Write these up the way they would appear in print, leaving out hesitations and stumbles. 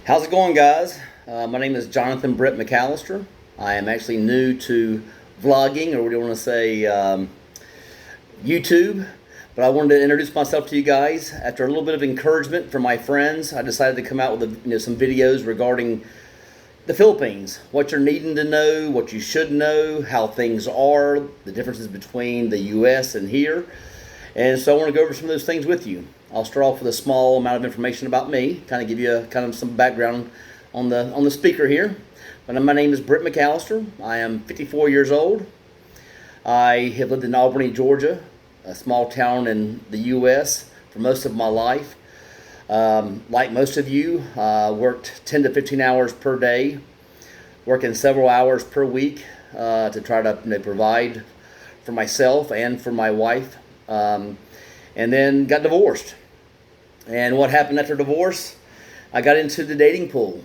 How's it going, guys? My name is Jonathan Brett McAllister. I am actually new to vlogging, or what do you want to say, YouTube. But I wanted to introduce myself to you guys. After a little bit of encouragement from my friends, I decided to come out with some videos regarding the Philippines. What you're needing to know, what you should know, how things are, the differences between the U.S. and here. And so I want to go over some of those things with you. I'll start off with a small amount of information about me, kind of give you some background on the speaker here. But my name is Britt McAllister. I am 54 years old. I have lived in Albany, Georgia, a small town in the U.S. for most of my life. Like most of you, worked 10 to 15 hours per day, working several hours per week to try to provide for myself and for my wife. And then got divorced. And what happened after divorce? I got into the dating pool,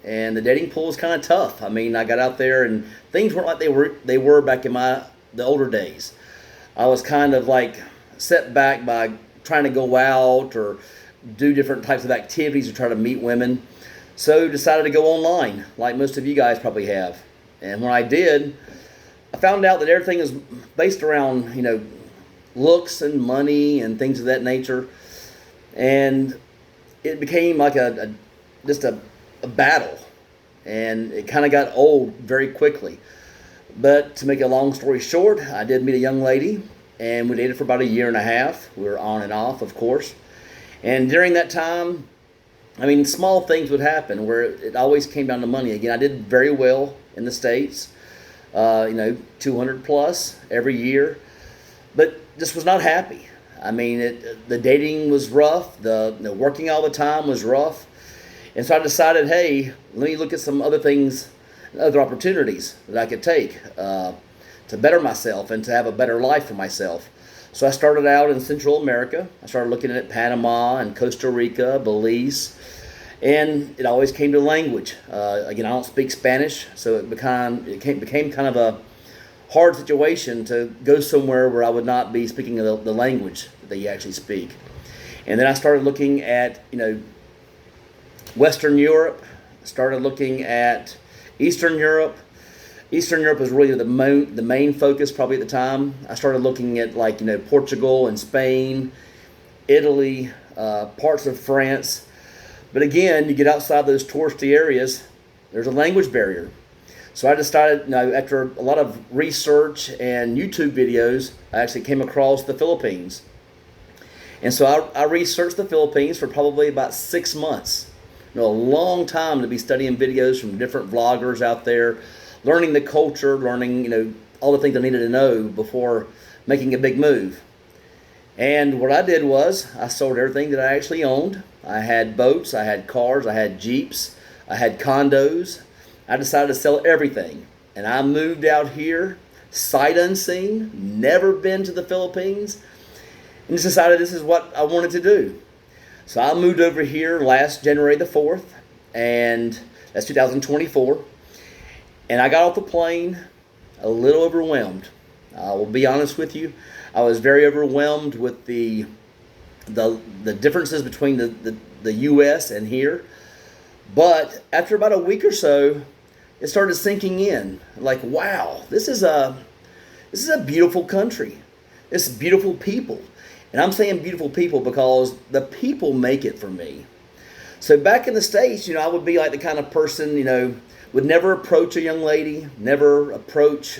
and the dating pool was kind of tough. I mean, I got out there, and things weren't like they were back in the older days. I was kind of like set back by trying to go out or do different types of activities to try to meet women. So decided to go online, like most of you guys probably have. And when I did, I found out that everything is based around looks and money and things of that nature, and it became like just a battle, and it kind of got old very quickly. But to make a long story short, I did meet a young lady, and we dated for about a year and a half. We were on and off, of course, and during that time, I mean, small things would happen where it always came down to money. Again, I did very well in the States, 200 plus every year, but just was not happy. I mean, the dating was rough. The working all the time was rough. And so I decided, hey, let me look at some other things, other opportunities that I could take to better myself and to have a better life for myself. So I started out in Central America. I started looking at Panama and Costa Rica, Belize, and it always came to language. Again, I don't speak Spanish, so it became kind of a hard situation to go somewhere where I would not be speaking the language that they actually speak. And then I started looking at Western Europe, started looking at Eastern Europe. Eastern Europe was really the main focus probably at the time. I started looking at Portugal and Spain, Italy, parts of France. But again, you get outside those touristy areas, there's a language barrier. So I decided, after a lot of research and YouTube videos, I actually came across the Philippines. And so I researched the Philippines for probably about 6 months. A long time to be studying videos from different vloggers out there, learning the culture, learning, all the things I needed to know before making a big move. And what I did was I sold everything that I actually owned. I had boats, I had cars, I had Jeeps, I had condos. I decided to sell everything, and I moved out here, sight unseen, never been to the Philippines, and just decided this is what I wanted to do. So I moved over here last January the 4th, and that's 2024, and I got off the plane a little overwhelmed. I will be honest with you. I was very overwhelmed with the differences between the U.S. and here. But after about a week or so, it started sinking in. Like, wow, this is a beautiful country. It's beautiful people. And I'm saying beautiful people because the people make it for me. So back in the States, I would be like the kind of person, would never approach a young lady, never approach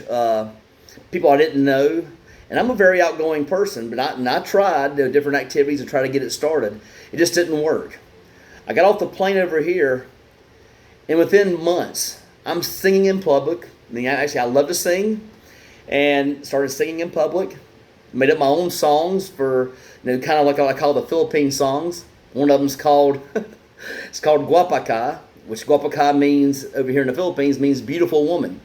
people I didn't know. And I'm a very outgoing person, but I tried different activities to try to get it started. It just didn't work. I got off the plane over here, and within months, I'm singing in public. I love to sing, and started singing in public. Made up my own songs for, kind of like what I call the Philippine songs. One of them's called, it's called Guapaka, which Guapaka means, over here in the Philippines, means beautiful woman.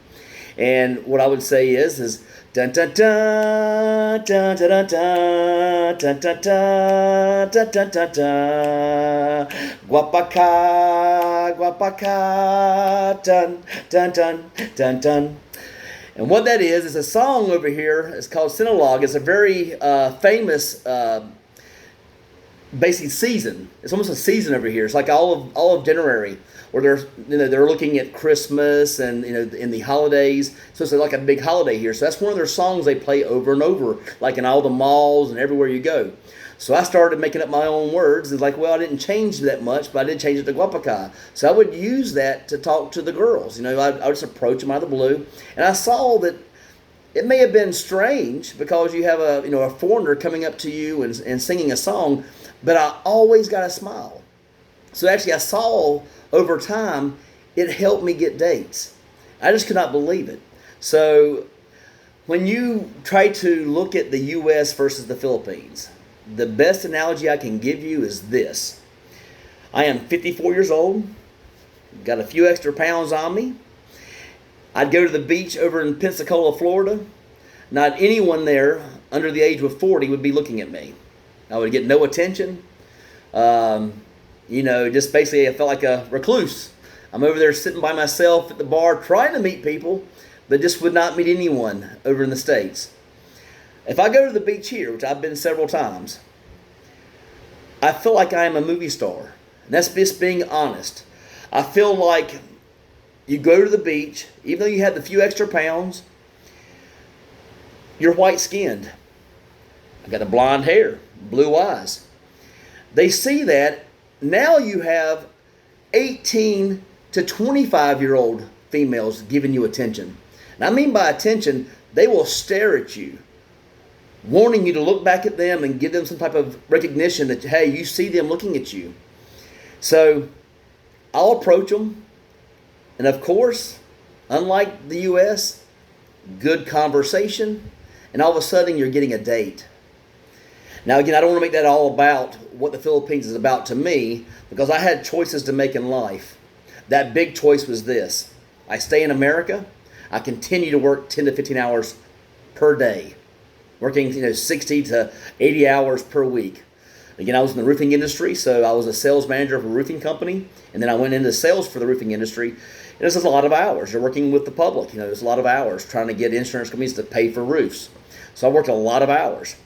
And what I would say is dun dun dun dun dun dun dun dun dun dun dun dun dun Guapaka Guapaka dun dun dun dun dun. And what that is a song over here. It's called Sinologue. It's a very famous basically season. It's almost a season over here. It's like all of January, where they're looking at Christmas and in the holidays. So it's like a big holiday here. So that's one of their songs they play over and over, like in all the malls and everywhere you go. So I started making up my own words. It's like, well, I didn't change that much, but I did change it to Guapaca. So I would use that to talk to the girls. I would just approach them out of the blue, and I saw that it may have been strange because you have a foreigner coming up to you and singing a song, but I always got a smile. So actually, I saw over time it helped me get dates. I just could not believe it. So when you try to look at the U.S. versus the Philippines, the best analogy I can give you is this. I am 54 years old, got a few extra pounds on me. I'd go to the beach over in Pensacola, Florida. Not anyone there under the age of 40 would be looking at me. I would get no attention. Just basically I felt like a recluse. I'm over there sitting by myself at the bar trying to meet people, but just would not meet anyone over in the States. If I go to the beach here, which I've been several times, I feel like I am a movie star. And that's just being honest. I feel like you go to the beach, even though you have the few extra pounds, you're white-skinned. I got the blonde hair, blue eyes. They see that. Now you have 18 to 25-year-old females giving you attention. And I mean by attention, they will stare at you, wanting you to look back at them and give them some type of recognition that, hey, you see them looking at you. So I'll approach them. And of course, unlike the U.S., good conversation, and all of a sudden you're getting a date. Now again, I don't want to make that all about what the Philippines is about to me, because I had choices to make in life. That big choice was this. I stay in America. I continue to work 10 to 15 hours per day, working 60 to 80 hours per week. Again, I was in the roofing industry, so I was a sales manager of a roofing company, and then I went into sales for the roofing industry. And this is a lot of hours. You're working with the public. There's a lot of hours trying to get insurance companies to pay for roofs. So I worked a lot of hours.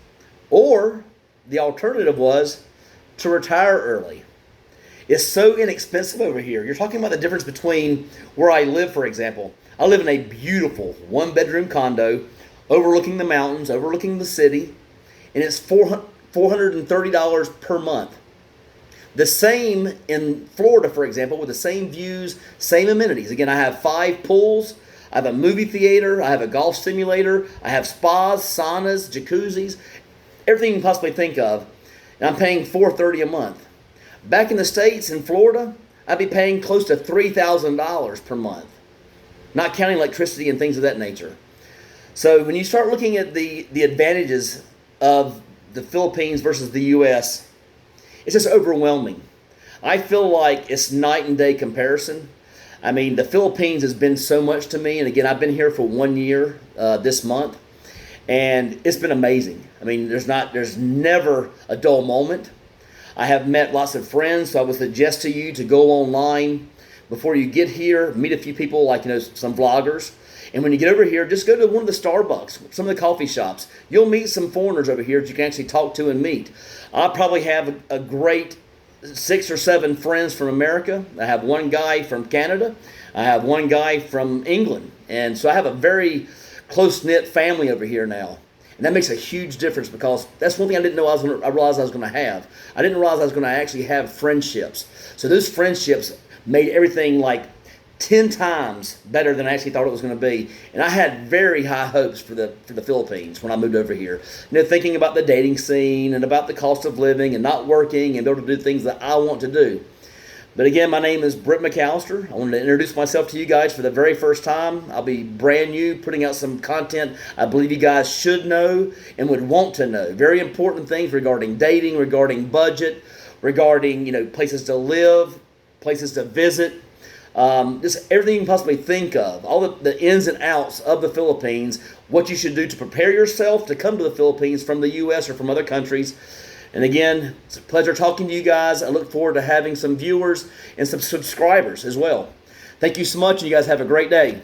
Or the alternative was to retire early. It's so inexpensive over here. You're talking about the difference between where I live, for example. I live in a beautiful one-bedroom condo overlooking the mountains, overlooking the city, and it's $430 per month. The same in Florida, for example, with the same views, same amenities. Again, I have 5 pools. I have a movie theater. I have a golf simulator. I have spas, saunas, jacuzzis, everything you can possibly think of. And I'm paying $430 a month. Back in the States, in Florida, I'd be paying close to $3,000 per month, not counting electricity and things of that nature. So when you start looking at the advantages of the Philippines versus the U.S., it's just overwhelming. I feel like it's night and day comparison. I mean, the Philippines has been so much to me. And again, I've been here for 1 year this month. And it's been amazing. I mean, there's never a dull moment. I have met lots of friends, so I would suggest to you to go online before you get here, meet a few people like some vloggers. And when you get over here, just go to one of the Starbucks, some of the coffee shops. You'll meet some foreigners over here that you can actually talk to and meet. I probably have a great 6 or 7 friends from America. I have one guy from Canada. I have one guy from England. And so I have a very close-knit family over here now. And that makes a huge difference, because that's one thing I didn't know I realized I was going to have. I didn't realize I was going to actually have friendships. So those friendships made everything like 10 times better than I actually thought it was going to be. And I had very high hopes for the Philippines when I moved over here. Thinking about the dating scene and about the cost of living and not working and be able to do things that I want to do. But again, my name is Britt McAllister. I wanted to introduce myself to you guys for the very first time. I'll be brand new, putting out some content I believe you guys should know and would want to know. Very important things regarding dating, regarding budget, regarding places to live, places to visit. Just everything you can possibly think of, all the ins and outs of the Philippines, what you should do to prepare yourself to come to the Philippines from the U.S. or from other countries. And again, it's a pleasure talking to you guys. I look forward to having some viewers and some subscribers as well. Thank you so much, and you guys have a great day.